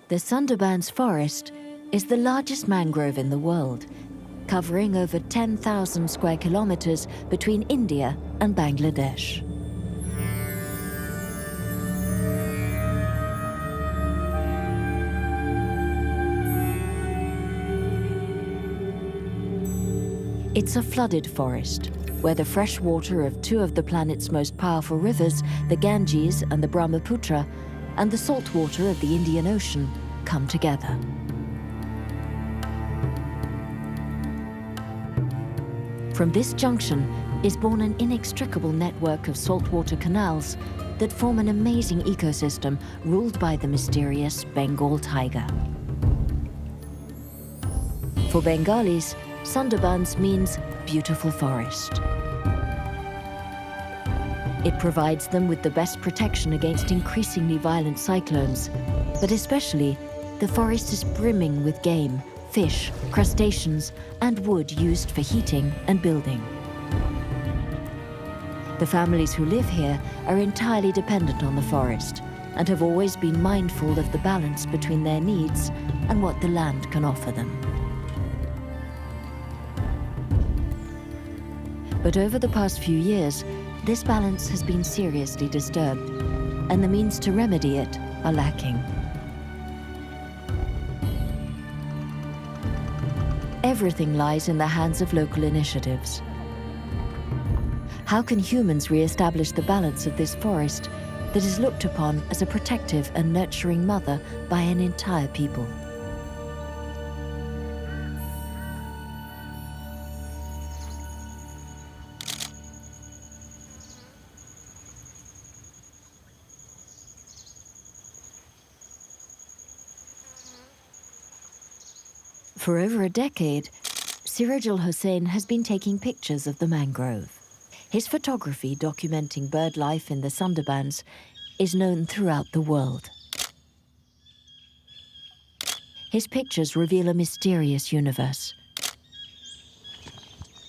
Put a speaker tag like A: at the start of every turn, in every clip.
A: The Sundarbans forest is the largest mangrove in the world, covering over 10,000 square kilometers between India and Bangladesh. It's a flooded forest, where the fresh water of two of the planet's most powerful rivers, the Ganges and the Brahmaputra, and the salt water of the Indian Ocean come together. From this junction is born an inextricable network of saltwater canals that form an amazing ecosystem ruled by the mysterious Bengal tiger. For Bengalis, Sunderbans means beautiful forest. It provides them with the best protection against increasingly violent cyclones, but especially, the forest is brimming with game, fish, crustaceans, and wood used for heating and building. The families who live here are entirely dependent on the forest and have always been mindful of the balance between their needs and what the land can offer them. But over the past few years, this balance has been seriously disturbed, and the means to remedy it are lacking. Everything lies in the hands of local initiatives. How can humans re-establish the balance of this forest that is looked upon as a protective and nurturing mother by an entire people? For over a decade, Sirajul Hussain has been taking pictures of the mangrove. His photography documenting bird life in the Sunderbans is known throughout the world. His pictures reveal a mysterious universe.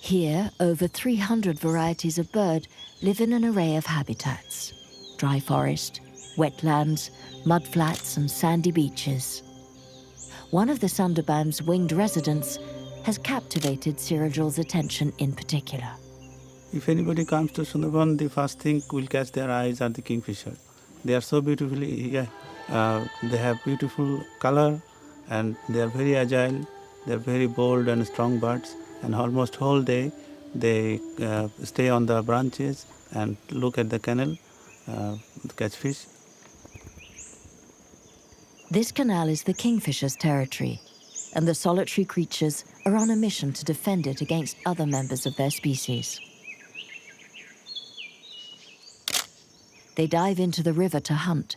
A: Here, over 300 varieties of bird live in an array of habitats: dry forest, wetlands, mudflats, and sandy beaches. One of the Sundarbans' winged residents has captivated Sirajul's attention in particular.
B: If anybody comes to Sundarban, the first thing will catch their eyes are the kingfishers. They are so beautifully, they have beautiful color and they are very agile. They are very bold and strong birds, and almost whole day they stay on the branches and look at the canal, catch fish.
A: This canal is the kingfishers' territory, and the solitary creatures are on a mission to defend it against other members of their species. They dive into the river to hunt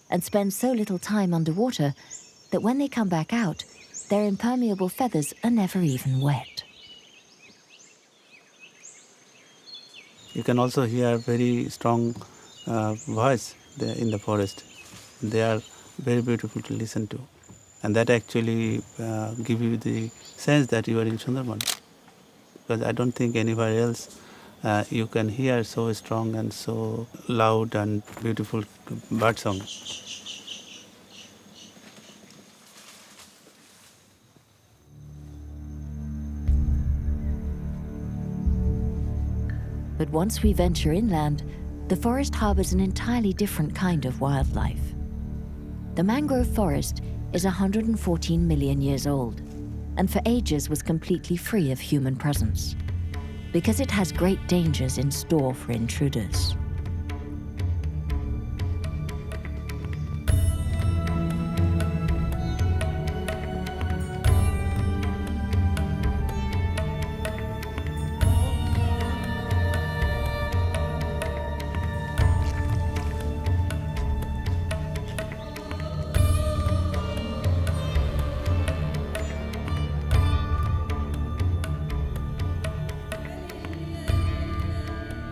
A: and spend so little time underwater that when they come back out, their impermeable feathers are never even wet.
B: You can also hear very strong voice there in the forest. They are very beautiful to listen to, and that actually give you the sense that you are in Sundarban, because I don't think anywhere else you can hear so strong and so loud and beautiful bird song.
A: But once we venture inland, the forest harbors an entirely different kind of wildlife. The mangrove forest is 114 million years old, and for ages was completely free of human presence, because it has great dangers in store for intruders.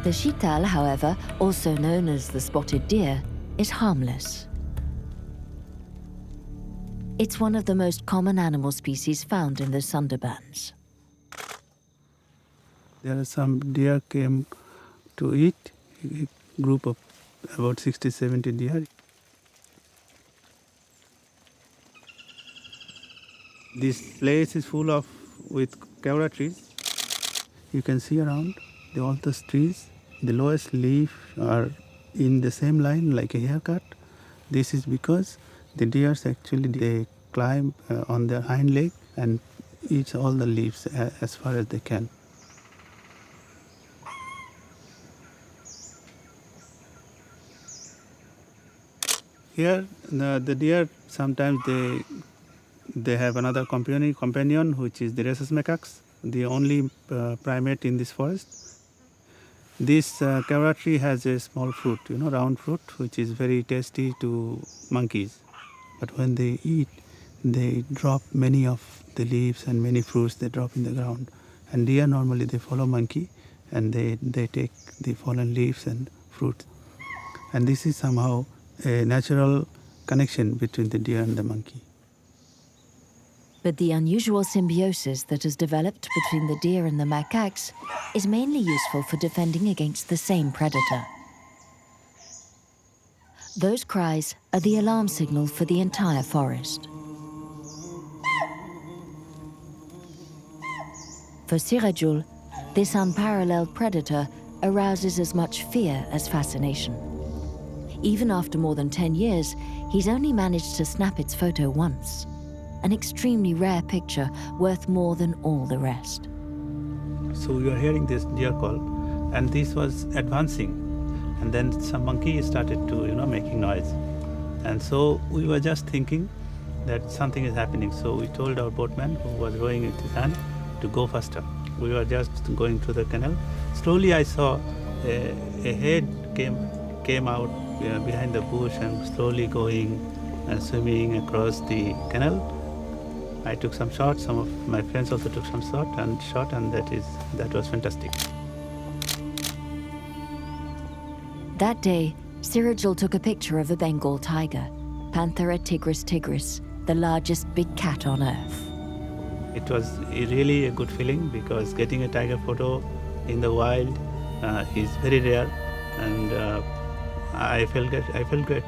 A: The chital, however, also known as the spotted deer, is harmless. It's one of the most common animal species found in the Sunderbans.
B: There are some deer came to eat, a group of about 60-70 deer. This place is full of with kevra trees. You can see around all those trees. The lowest leaf are in the same line like a haircut. This is because the deers actually they climb on their hind leg and eat all the leaves as far as they can. Here, the deer sometimes they have another companion which is the rhesus macaques, the only primate in this forest. This kevra tree has a small fruit, round fruit, which is very tasty to monkeys. But when they eat, they drop many of the leaves and many fruits they drop in the ground. And deer normally they follow monkey and they take the fallen leaves and fruits. And this is somehow a natural connection between the deer and the monkey.
A: But the unusual symbiosis that has developed between the deer and the macaques is mainly useful for defending against the same predator. Those cries are the alarm signal for the entire forest. For Sirajul, this unparalleled predator arouses as much fear as fascination. Even after more than 10 years, he's only managed to snap its photo once. An extremely rare picture worth more than all the rest.
B: So we were hearing this deer call, and this was advancing, and then some monkey started to, making noise, and so we were just thinking that something is happening. So we told our boatman who was rowing with his hand to go faster. We were just going through the canal. Slowly, I saw a head came out behind the bush and slowly going and swimming across the canal. I took some shots. Some of my friends also took some shot, and that was fantastic.
A: That day, Sirajul took a picture of a Bengal tiger, Panthera tigris, the largest big cat on earth.
B: It was really a good feeling because getting a tiger photo in the wild is very rare, and I felt great.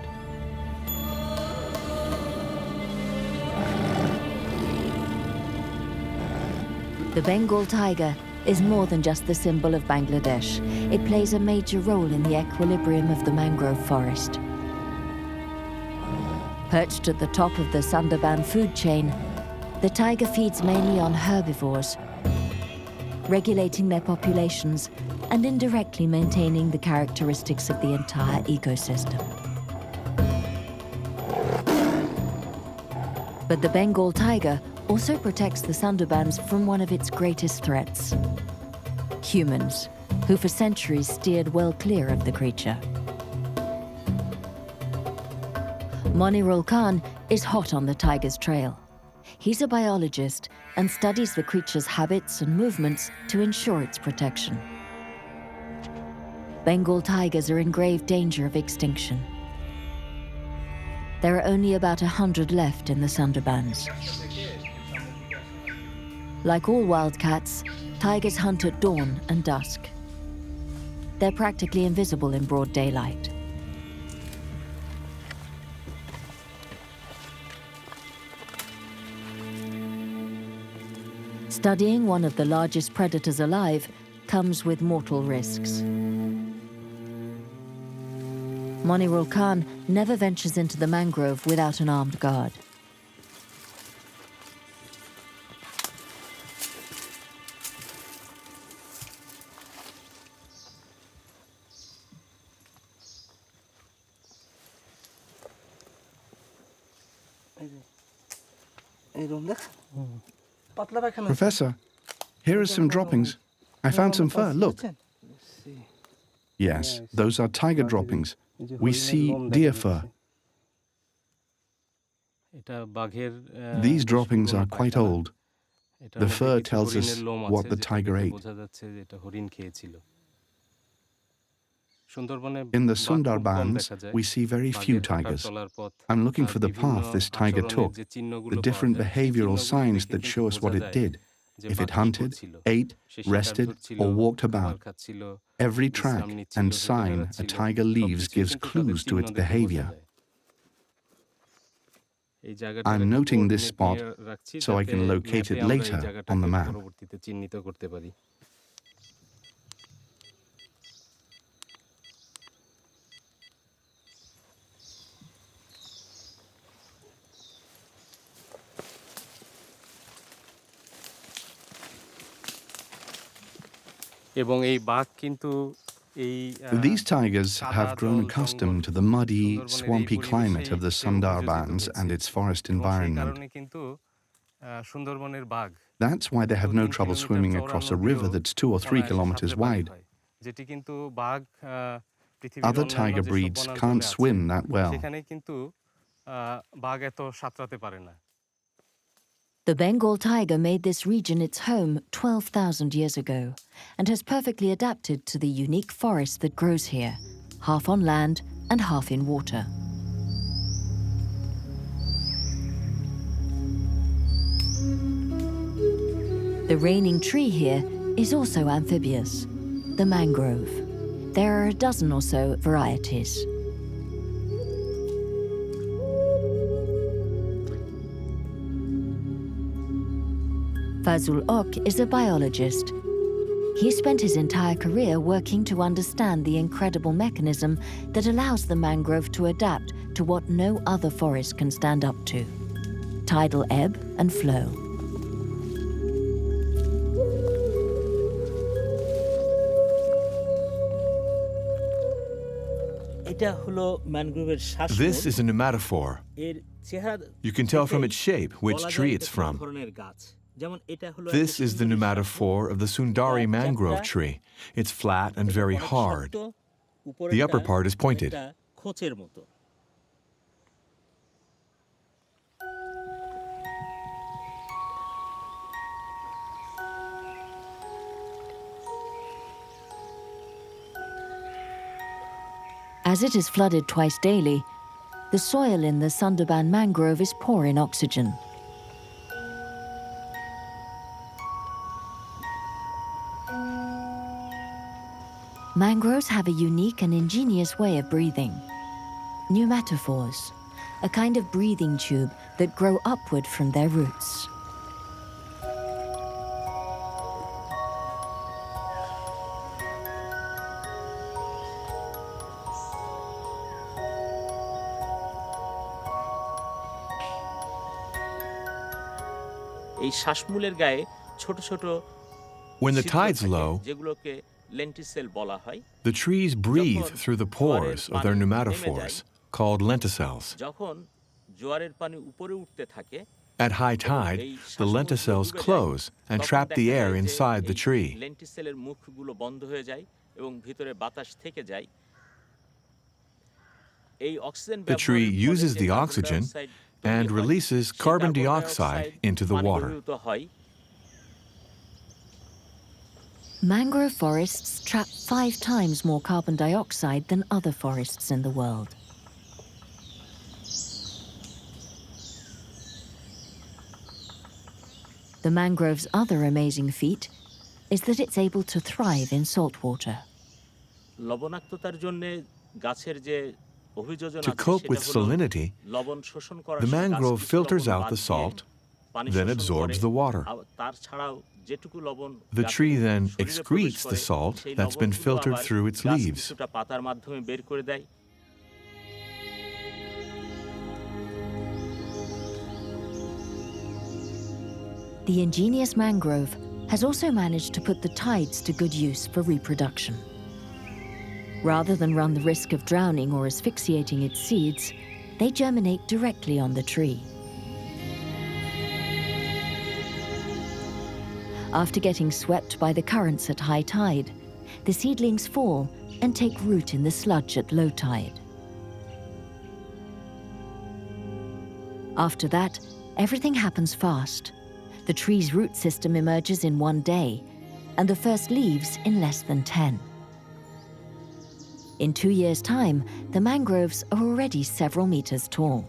A: The Bengal tiger is more than just the symbol of Bangladesh. It plays a major role in the equilibrium of the mangrove forest. Perched at the top of the Sundarban food chain, the tiger feeds mainly on herbivores, regulating their populations and indirectly maintaining the characteristics of the entire ecosystem. But the Bengal tiger also protects the Sunderbans from one of its greatest threats: humans, who for centuries steered well clear of the creature. Monirul Khan is hot on the tiger's trail. He's a biologist and studies the creature's habits and movements to ensure its protection. Bengal tigers are in grave danger of extinction. There are only about 100 left in the Sunderbans. Like all wildcats, tigers hunt at dawn and dusk. They're practically invisible in broad daylight. Studying one of the largest predators alive comes with mortal risks. Monirul Khan never ventures into the mangrove without an armed guard.
C: Professor, here are some droppings. I found some fur, look. Yes, those are tiger droppings. We see deer fur. These droppings are quite old. The fur tells us what the tiger ate. In the Sundarbans, we see very few tigers. I'm looking for the path this tiger took, the different behavioral signs that show us what it did. If it hunted, ate, rested, or walked about. Every track and sign a tiger leaves gives clues to its behavior. I'm noting this spot so I can locate it later on the map. These tigers have grown accustomed to the muddy, swampy climate of the Sundarbans and its forest environment. That's why they have no trouble swimming across a river that's 2 or 3 kilometers wide. Other tiger breeds can't swim that well.
A: The Bengal tiger made this region its home 12,000 years ago and has perfectly adapted to the unique forest that grows here, half on land and half in water. The reigning tree here is also amphibious, the mangrove. There are a dozen or so varieties. Fazul Ok is a biologist. He spent his entire career working to understand the incredible mechanism that allows the mangrove to adapt to what no other forest can stand up to: tidal ebb and flow.
D: This is a pneumatophore. You can tell from its shape which tree it's from. This is the pneumatophore of the Sundari mangrove tree. It's flat and very hard. The upper part is pointed.
A: As it is flooded twice daily, the soil in the Sundarban mangrove is poor in oxygen. Mangroves have a unique and ingenious way of breathing. Pneumatophores, a kind of breathing tube that grow upward from their roots.
D: When the tide's low, the trees breathe through the pores of their pneumatophores, called lenticels. At high tide, the lenticels close and trap the air inside the tree. The tree uses the oxygen and releases carbon dioxide into the water.
A: Mangrove forests trap 5 times more carbon dioxide than other forests in the world. The mangrove's other amazing feat is that it's able to thrive in salt water.
D: To cope with salinity, the mangrove filters out the salt, then absorbs the water. The tree then excretes the salt that's been filtered through its leaves.
A: The ingenious mangrove has also managed to put the tides to good use for reproduction. Rather than run the risk of drowning or asphyxiating its seeds, they germinate directly on the tree. After getting swept by the currents at high tide, the seedlings fall and take root in the sludge at low tide. After that, everything happens fast. The tree's root system emerges in 1 day, and the first leaves in less than 10. In 2 years' time, the mangroves are already several meters tall.